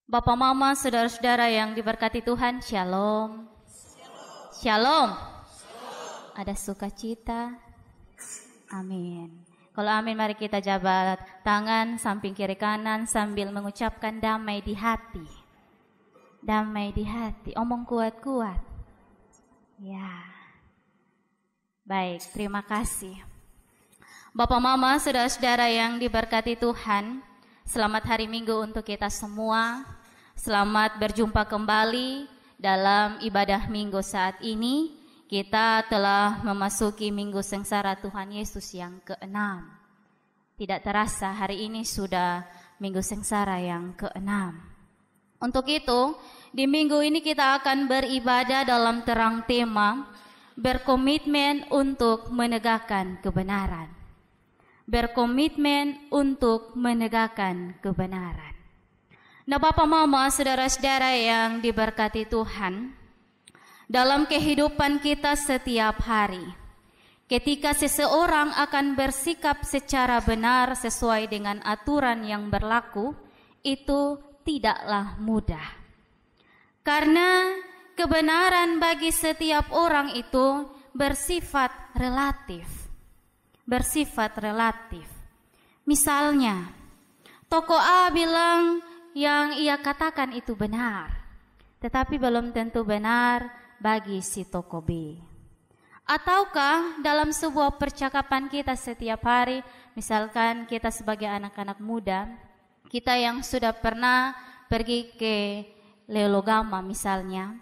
Bapak Mama, saudara-saudara yang diberkati Tuhan, Shalom. Shalom. Ada sukacita. Amin. Kalau amin, mari kita jabat tangan samping kiri kanan sambil mengucapkan damai di hati. Damai di hati, omong kuat-kuat. Ya. Baik, terima kasih. Bapak Mama, saudara-saudara yang diberkati Tuhan, selamat hari Minggu untuk kita semua. Selamat berjumpa kembali dalam ibadah Minggu saat ini. Kita telah memasuki Minggu Sengsara Tuhan Yesus yang ke-6. Tidak terasa hari ini sudah Minggu Sengsara yang ke-6. Untuk itu, di minggu ini kita akan beribadah dalam terang tema berkomitmen untuk menegakkan kebenaran. Berkomitmen untuk menegakkan kebenaran. Nah, Bapak Mama, saudara-saudara yang diberkati Tuhan, dalam kehidupan kita setiap hari, ketika seseorang akan bersikap secara benar sesuai dengan aturan yang berlaku, itu tidaklah mudah. Karena kebenaran bagi setiap orang itu bersifat relatif. Bersifat relatif. Misalnya, tokoh A bilang yang ia katakan itu benar, tetapi belum tentu benar bagi si tokoh B. Ataukah dalam sebuah percakapan kita setiap hari, misalkan kita sebagai anak-anak muda, kita yang sudah pernah pergi ke Lelogama misalnya,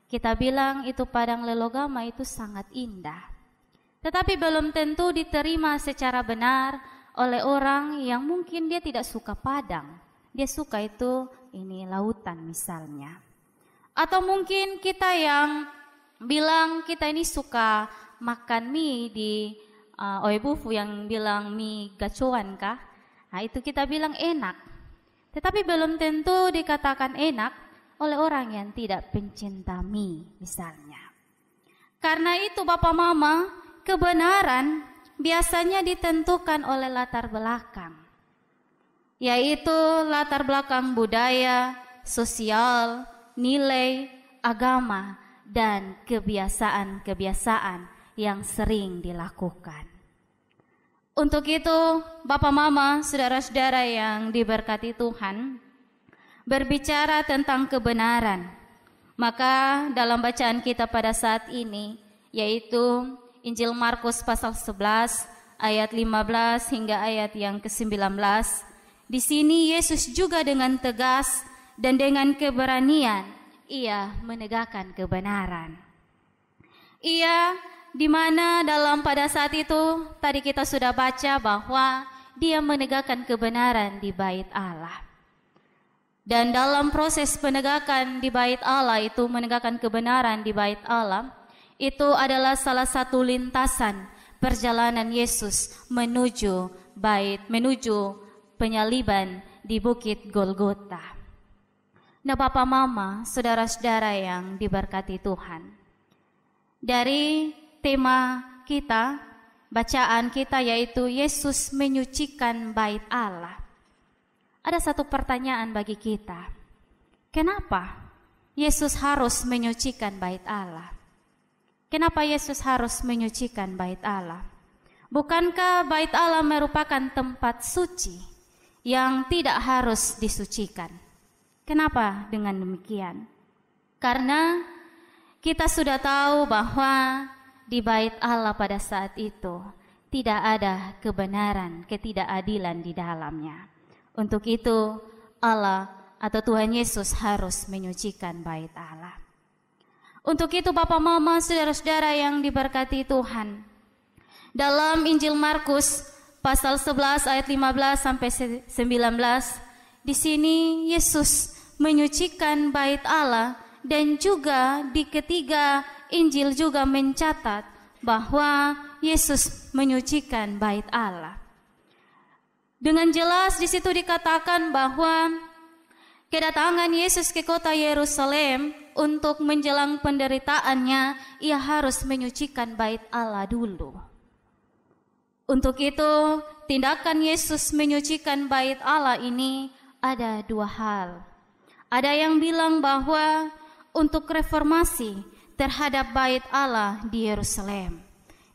kita bilang itu padang Lelogama itu sangat indah. Tetapi belum tentu diterima secara benar oleh orang yang mungkin dia tidak suka padang. Dia suka itu ini lautan misalnya. Atau mungkin kita yang bilang kita ini suka makan mie di Oebufu yang bilang mie gacuan kah? Nah, itu kita bilang enak. Tetapi belum tentu dikatakan enak oleh orang yang tidak pencinta mie misalnya. Karena itu Bapak Mama, kebenaran biasanya ditentukan oleh latar belakang, yaitu latar belakang budaya, sosial, nilai, agama, dan kebiasaan-kebiasaan yang sering dilakukan. Untuk itu, Bapak Mama, saudara-saudara yang diberkati Tuhan, berbicara tentang kebenaran, maka dalam bacaan kita pada saat ini, yaitu Injil Markus pasal 11 ayat 15 hingga ayat yang ke-19, di sini Yesus juga dengan tegas dan dengan keberanian ia menegakkan kebenaran. Ia di mana dalam pada saat itu tadi kita sudah baca bahwa dia menegakkan kebenaran di bait Allah. Dan dalam proses penegakan di bait Allah itu, menegakkan kebenaran di bait Allah, itu adalah salah satu lintasan perjalanan Yesus menuju penyaliban di Bukit Golgota. Nah, Bapak Mama, saudara-saudara yang diberkati Tuhan, dari tema kita, bacaan kita yaitu Yesus menyucikan bait Allah. Ada satu pertanyaan bagi kita. Kenapa Yesus harus menyucikan bait Allah? Kenapa Yesus harus menyucikan bait Allah? Bukankah bait Allah merupakan tempat suci yang tidak harus disucikan? Kenapa dengan demikian? Karena kita sudah tahu bahwa di bait Allah pada saat itu tidak ada kebenaran, ketidakadilan di dalamnya. Untuk itu Allah atau Tuhan Yesus harus menyucikan bait Allah. Untuk itu Bapak Mama, saudara-saudara yang diberkati Tuhan, dalam Injil Markus pasal 11 ayat 15 sampai 19, di sini Yesus menyucikan bait Allah, dan juga di ketiga Injil juga mencatat bahwa Yesus menyucikan bait Allah. Dengan jelas di situ dikatakan bahwa kedatangan Yesus ke kota Yerusalem untuk menjelang penderitaannya, ia harus menyucikan bait Allah dulu. Untuk itu, tindakan Yesus menyucikan bait Allah ini ada dua hal. Ada yang bilang bahwa untuk reformasi terhadap bait Allah di Yerusalem.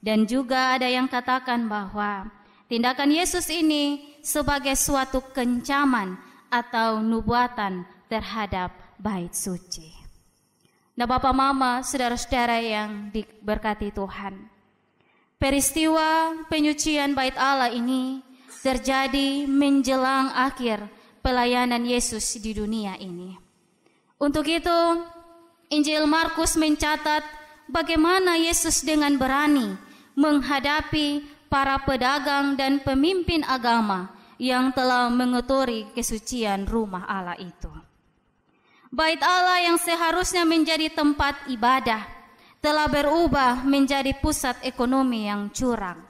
Dan juga ada yang katakan bahwa tindakan Yesus ini sebagai suatu kencaman atau nubuatan terhadap bait suci. Nah, Bapak Mama, saudara-saudara yang diberkati Tuhan, peristiwa penyucian bait Allah ini terjadi menjelang akhir pelayanan Yesus di dunia ini. Untuk itu, Injil Markus mencatat bagaimana Yesus dengan berani menghadapi para pedagang dan pemimpin agama yang telah mengotori kesucian rumah Allah itu. Bait Allah yang seharusnya menjadi tempat ibadah telah berubah menjadi pusat ekonomi yang curang.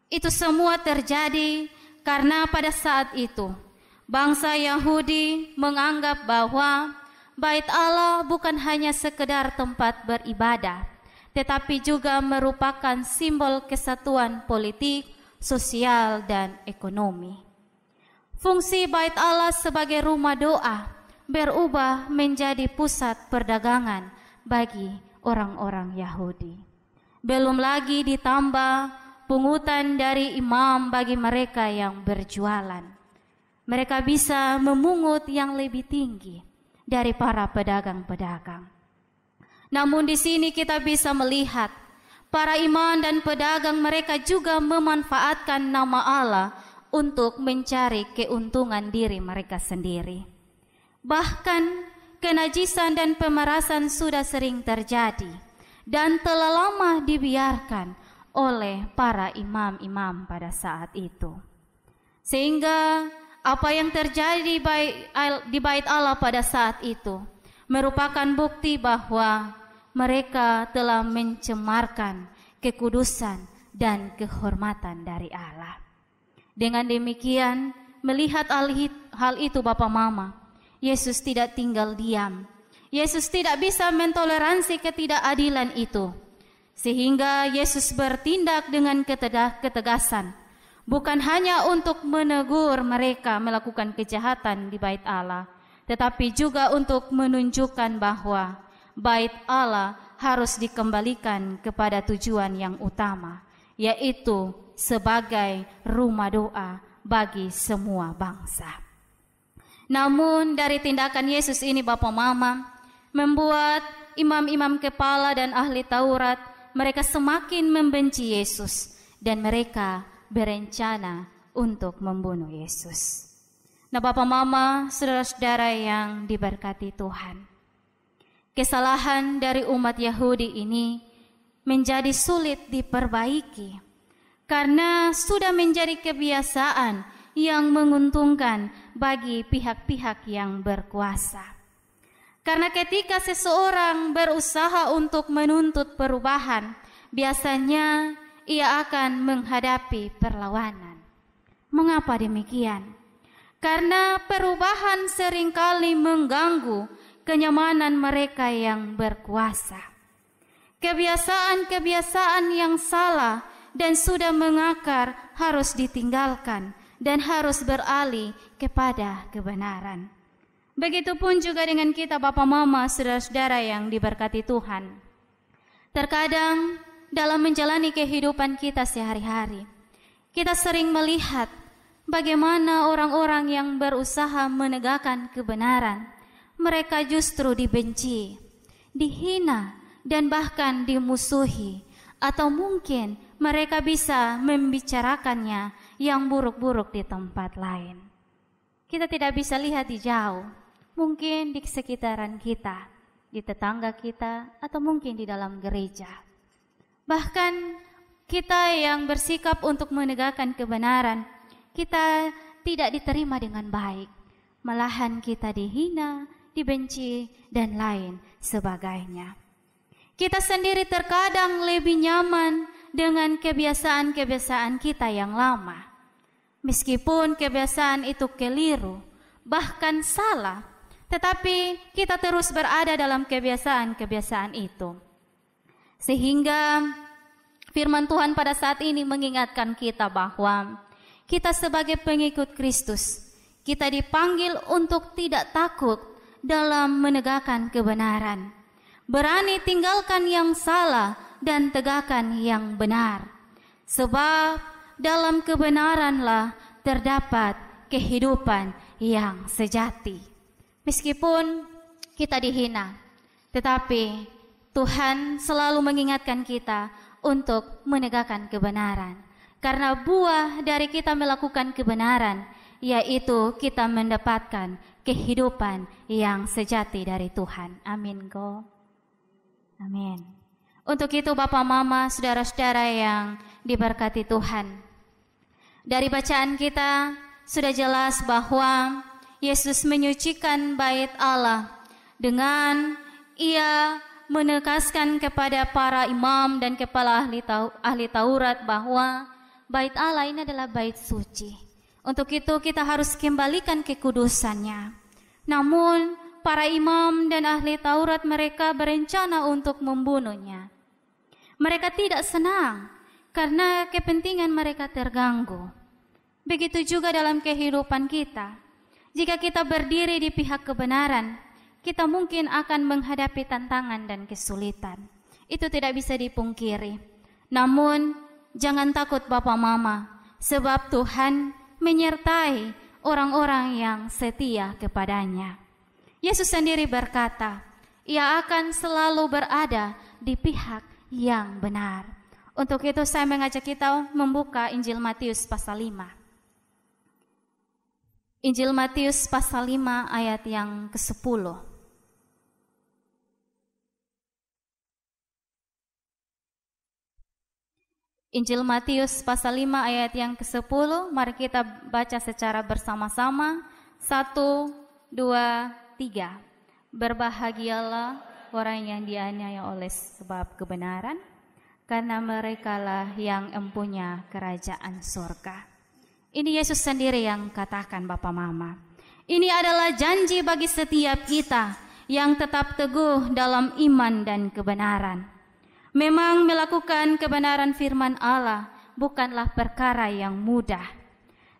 Itu semua terjadi karena pada saat itu bangsa Yahudi menganggap bahwa bait Allah bukan hanya sekedar tempat beribadah, tetapi juga merupakan simbol kesatuan politik, sosial, dan ekonomi. Fungsi bait Allah sebagai rumah doa berubah menjadi pusat perdagangan bagi orang-orang Yahudi. Belum lagi ditambah pungutan dari imam bagi mereka yang berjualan. Mereka bisa memungut yang lebih tinggi dari para pedagang-pedagang. Namun di sini kita bisa melihat para imam dan pedagang mereka juga memanfaatkan nama Allah untuk mencari keuntungan diri mereka sendiri. Bahkan kenajisan dan pemerasan sudah sering terjadi dan telah lama dibiarkan oleh para imam-imam pada saat itu. Sehingga apa yang terjadi di bait Allah pada saat itu merupakan bukti bahwa mereka telah mencemarkan kekudusan dan kehormatan dari Allah. Dengan demikian, melihat hal itu Bapak Mama, Yesus tidak tinggal diam. Yesus tidak bisa mentoleransi ketidakadilan itu. Sehingga Yesus bertindak dengan ketegasan. Bukan hanya untuk menegur mereka melakukan kejahatan di bait Allah, tetapi juga untuk menunjukkan bahwa bait Allah harus dikembalikan kepada tujuan yang utama, yaitu sebagai rumah doa bagi semua bangsa. Namun dari tindakan Yesus ini Bapak Mama membuat imam-imam kepala dan ahli Taurat mereka semakin membenci Yesus dan mereka berencana untuk membunuh Yesus. Nah Bapak Mama, saudara-saudara yang diberkati Tuhan, kesalahan dari umat Yahudi ini menjadi sulit diperbaiki karena sudah menjadi kebiasaan yang menguntungkan bagi pihak-pihak yang berkuasa. Karena ketika seseorang berusaha untuk menuntut perubahan, biasanya ia akan menghadapi perlawanan. Mengapa demikian? Karena perubahan seringkali mengganggu kenyamanan mereka yang berkuasa. Kebiasaan-kebiasaan yang salah dan sudah mengakar harus ditinggalkan dan harus beralih kepada kebenaran. Begitupun juga dengan kita Bapak Mama, saudara-saudara yang diberkati Tuhan. Terkadang dalam menjalani kehidupan kita sehari-hari, kita sering melihat bagaimana orang-orang yang berusaha menegakkan kebenaran, mereka justru dibenci, dihina, dan bahkan dimusuhi, atau mungkin mereka bisa membicarakannya yang buruk-buruk di tempat lain. Kita tidak bisa lihat di jauh, mungkin di sekitaran kita, di tetangga kita, atau mungkin di dalam gereja. Bahkan kita yang bersikap untuk menegakkan kebenaran, kita tidak diterima dengan baik. Malahan kita dihina, dibenci, dan lain sebagainya. Kita sendiri terkadang lebih nyaman dengan kebiasaan-kebiasaan kita yang lama. Meskipun kebiasaan itu keliru, bahkan salah, tetapi kita terus berada dalam kebiasaan-kebiasaan itu. Sehingga firman Tuhan pada saat ini mengingatkan kita bahwa kita sebagai pengikut Kristus, kita dipanggil untuk tidak takut dalam menegakkan kebenaran. Berani tinggalkan yang salah dan tegakkan yang benar. Sebab dalam kebenaranlah terdapat kehidupan yang sejati. Meskipun kita dihina, tetapi Tuhan selalu mengingatkan kita untuk menegakkan kebenaran. Karena buah dari kita melakukan kebenaran, yaitu kita mendapatkan kehidupan yang sejati dari Tuhan. Amin. Amin. Untuk itu Bapak, Mama, saudara-saudara yang diberkati Tuhan, dari bacaan kita sudah jelas bahwa Yesus menyucikan bait Allah dengan Ia menegaskan kepada para imam dan kepala ahli Taurat bahwa bait Allah ini adalah bait suci. Untuk itu kita harus kembalikan kekudusannya. Namun para imam dan ahli Taurat mereka berencana untuk membunuhnya. Mereka tidak senang karena kepentingan mereka terganggu. Begitu juga dalam kehidupan kita. Jika kita berdiri di pihak kebenaran, kita mungkin akan menghadapi tantangan dan kesulitan. Itu tidak bisa dipungkiri. Namun jangan takut Bapak Mama, sebab Tuhan menyertai orang-orang yang setia kepadanya. Yesus sendiri berkata, Ia akan selalu berada di pihak yang benar. Untuk itu saya mengajak kita membuka Injil Matius pasal 5. Injil Matius pasal 5 ayat yang ke-10. Injil Matius pasal 5 ayat yang ke-10, mari kita baca secara bersama-sama. 1, 2, 3. Berbahagialah orang yang dianiaya oleh sebab kebenaran, karena merekalah yang empunya kerajaan surga. Ini Yesus sendiri yang katakan Bapak Mama. Ini adalah janji bagi setiap kita yang tetap teguh dalam iman dan kebenaran. Memang melakukan kebenaran firman Allah bukanlah perkara yang mudah.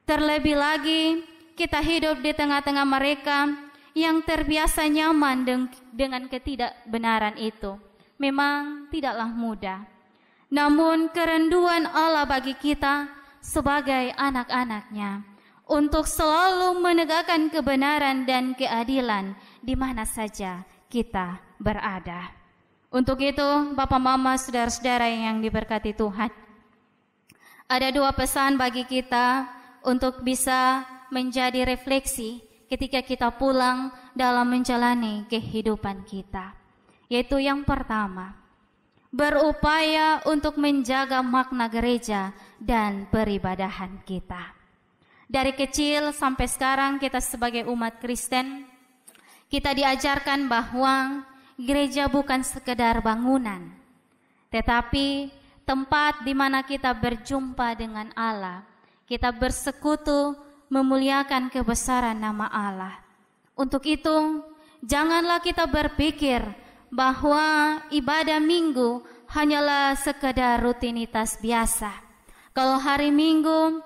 Terlebih lagi kita hidup di tengah-tengah mereka yang terbiasa nyaman dengan ketidakbenaran itu. Memang tidaklah mudah. Namun kerenduan Allah bagi kita sebagai anak-anaknya untuk selalu menegakkan kebenaran dan keadilan di mana saja kita berada. Untuk itu Bapak Mama, saudara-saudara yang diberkati Tuhan, ada dua pesan bagi kita untuk bisa menjadi refleksi ketika kita pulang dalam menjalani kehidupan kita. Yaitu yang pertama, berupaya untuk menjaga makna gereja dan peribadahan kita. Dari kecil sampai sekarang kita sebagai umat Kristen, kita diajarkan bahwa gereja bukan sekedar bangunan, tetapi tempat di mana kita berjumpa dengan Allah, kita bersekutu memuliakan kebesaran nama Allah. Untuk itu, janganlah kita berpikir bahwa ibadah minggu hanyalah sekedar rutinitas biasa. Kalau hari Minggu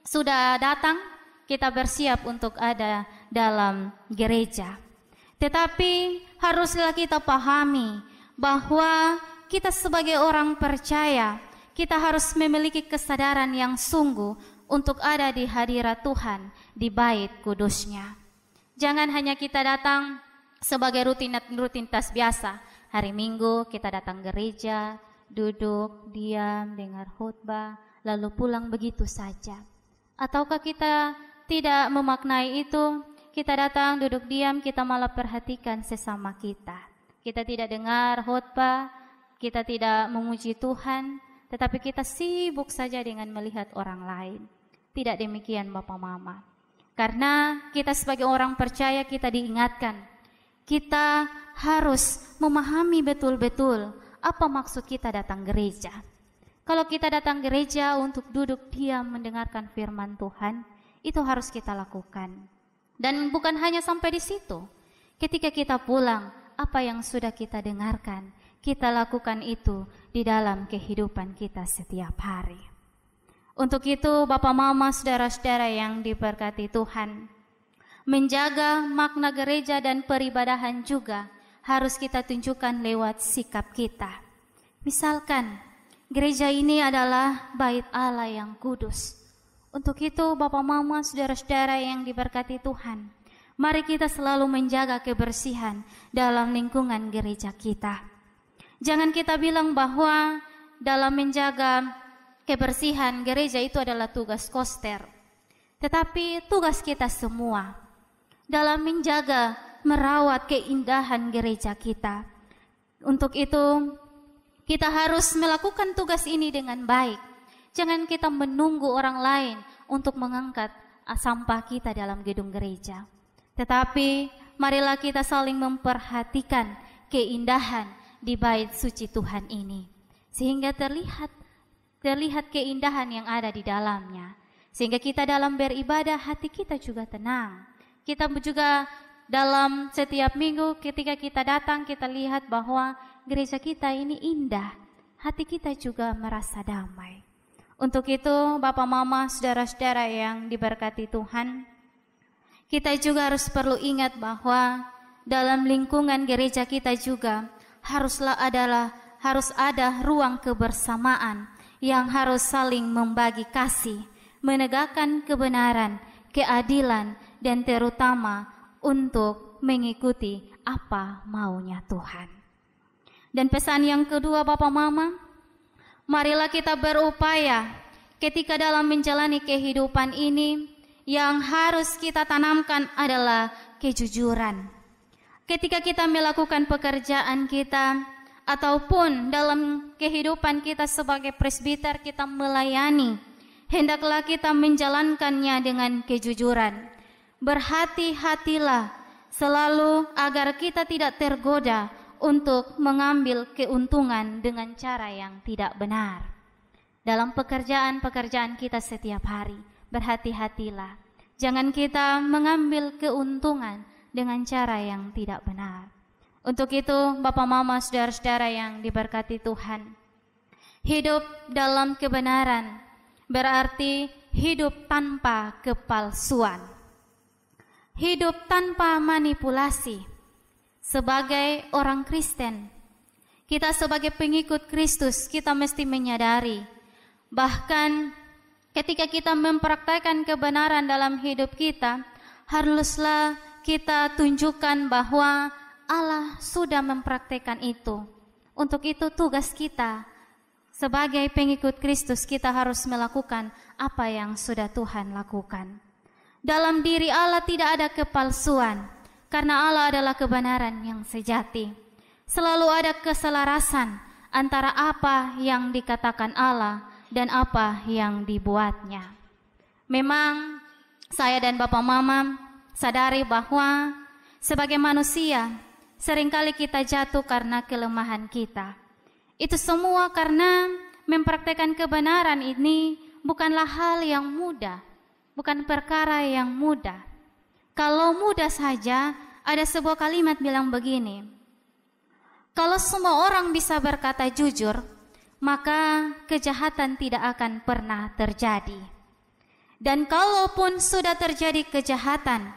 sudah datang, kita bersiap untuk ada dalam gereja. Tetapi haruslah kita pahami bahwa kita sebagai orang percaya, kita harus memiliki kesadaran yang sungguh untuk ada di hadirat Tuhan di bait kudusnya. Jangan hanya kita datang sebagai rutinitas biasa. Hari Minggu kita datang gereja, duduk, diam, dengar khutbah, lalu pulang begitu saja. Ataukah kita tidak memaknai itu, kita datang, duduk diam, kita malah perhatikan sesama kita. Kita tidak dengar khutbah, kita tidak memuji Tuhan, tetapi kita sibuk saja dengan melihat orang lain. Tidak demikian Bapak Mama. Karena kita sebagai orang percaya kita diingatkan, kita harus memahami betul-betul apa maksud kita datang gereja. Kalau kita datang gereja untuk duduk diam mendengarkan firman Tuhan, itu harus kita lakukan. Dan bukan hanya sampai di situ. Ketika kita pulang, apa yang sudah kita dengarkan, kita lakukan itu di dalam kehidupan kita setiap hari. Untuk itu Bapak Mama, saudara-saudara yang diberkati Tuhan, Menjaga makna gereja dan peribadahan juga harus kita tunjukkan lewat sikap kita. Misalkan, gereja ini adalah bait Allah yang kudus. Untuk itu, Bapak, Mama, saudara-saudara yang diberkati Tuhan, mari kita selalu menjaga kebersihan dalam lingkungan gereja kita. Jangan kita bilang bahwa dalam menjaga kebersihan gereja itu adalah tugas koster. Tetapi tugas kita semua dalam menjaga, merawat keindahan gereja kita. Untuk itu, kita harus melakukan tugas ini dengan baik. Jangan kita menunggu orang lain untuk mengangkat sampah kita dalam gedung gereja. Tetapi, marilah kita saling memperhatikan keindahan di bait suci Tuhan ini. Sehingga terlihat keindahan yang ada di dalamnya. Sehingga kita dalam beribadah, hati kita juga tenang. Kita juga dalam setiap minggu ketika kita datang, kita lihat bahwa gereja kita ini indah. Hati kita juga merasa damai. Untuk itu, Bapak, Mama, saudara-saudara yang diberkati Tuhan, kita juga harus perlu ingat bahwa dalam lingkungan gereja kita juga harus ada ruang kebersamaan yang harus saling membagi kasih, menegakkan kebenaran, keadilan, dan terutama untuk mengikuti apa maunya Tuhan. Dan pesan yang kedua, Bapak, Mama, marilah kita berupaya ketika dalam menjalani kehidupan ini, yang harus kita tanamkan adalah kejujuran. Ketika kita melakukan pekerjaan kita, ataupun dalam kehidupan kita sebagai presbiter, kita melayani, hendaklah kita menjalankannya dengan kejujuran. Berhati-hatilah selalu agar kita tidak tergoda untuk mengambil keuntungan dengan cara yang tidak benar. Dalam pekerjaan-pekerjaan kita setiap hari, berhati-hatilah. Jangan kita mengambil keuntungan dengan cara yang tidak benar. Untuk itu, Bapak, Mama, saudara-saudara yang diberkati Tuhan, hidup dalam kebenaran berarti hidup tanpa kepalsuan. Hidup tanpa manipulasi. Sebagai orang Kristen, kita sebagai pengikut Kristus, kita mesti menyadari, bahkan ketika kita mempraktikkan kebenaran dalam hidup kita, haruslah kita tunjukkan bahwa Allah sudah mempraktikkan itu. Untuk itu tugas kita sebagai pengikut Kristus, kita harus melakukan apa yang sudah Tuhan lakukan. Dalam diri Allah tidak ada kepalsuan, karena Allah adalah kebenaran yang sejati. Selalu ada keselarasan antara apa yang dikatakan Allah dan apa yang dibuatnya. Memang saya dan Bapak, Mama sadari bahwa sebagai manusia seringkali kita jatuh karena kelemahan kita. Itu semua karena mempraktekkan kebenaran ini bukanlah hal yang mudah. Bukan perkara yang mudah. Kalau mudah saja, ada sebuah kalimat bilang begini, kalau semua orang bisa berkata jujur, maka kejahatan tidak akan pernah terjadi. Dan kalaupun sudah terjadi kejahatan,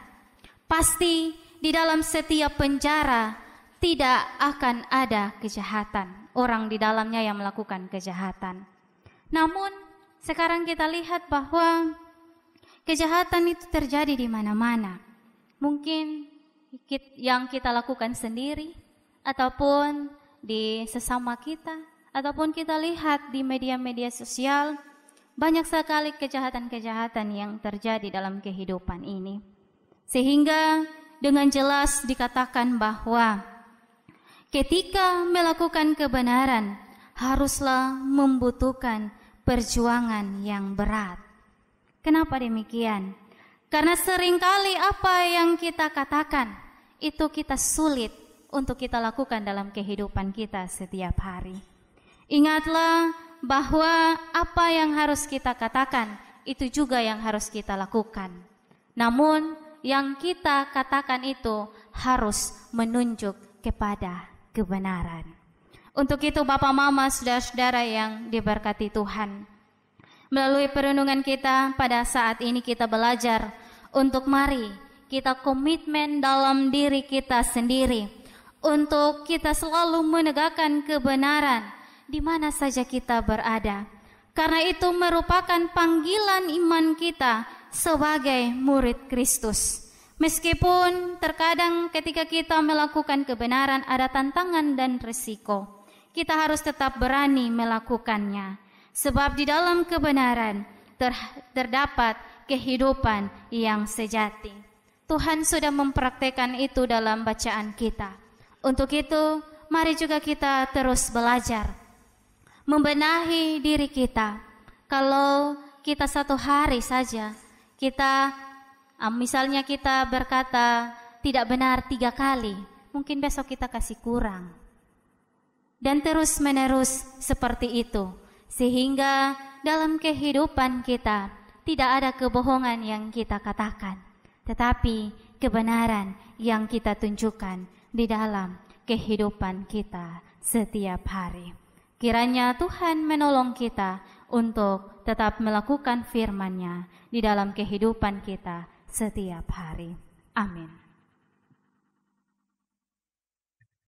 pasti di dalam setiap penjara tidak akan ada kejahatan, orang di dalamnya yang melakukan kejahatan. Namun, sekarang kita lihat bahwa kejahatan itu terjadi di mana-mana. Mungkin yang kita lakukan sendiri, ataupun di sesama kita, ataupun kita lihat di media-media sosial, banyak sekali kejahatan-kejahatan yang terjadi dalam kehidupan ini. Sehingga dengan jelas dikatakan bahwa ketika melakukan kebenaran, haruslah membutuhkan perjuangan yang berat. Kenapa demikian? Karena seringkali apa yang kita katakan itu kita sulit untuk kita lakukan dalam kehidupan kita setiap hari. Ingatlah bahwa apa yang harus kita katakan itu juga yang harus kita lakukan. Namun yang kita katakan itu harus menunjuk kepada kebenaran. Untuk itu Bapak, Mama, saudara-saudara yang diberkati Tuhan, melalui perenungan kita pada saat ini kita belajar untuk mari kita komitmen dalam diri kita sendiri untuk kita selalu menegakkan kebenaran di mana saja kita berada. Karena itu merupakan panggilan iman kita sebagai murid Kristus. Meskipun terkadang ketika kita melakukan kebenaran ada tantangan dan risiko, kita harus tetap berani melakukannya. Sebab di dalam kebenaran terdapat kehidupan yang sejati. Tuhan sudah mempraktekkan itu dalam bacaan kita. Untuk itu, mari juga kita terus belajar, membenahi diri kita. Kalau kita satu hari saja, misalnya kita berkata tidak benar 3 kali, mungkin besok kita kasih kurang. Dan terus menerus seperti itu, sehingga dalam kehidupan kita tidak ada kebohongan yang kita katakan, tetapi kebenaran yang kita tunjukkan di dalam kehidupan kita setiap hari. Kiranya Tuhan menolong kita untuk tetap melakukan firman-Nya di dalam kehidupan kita setiap hari. Amin.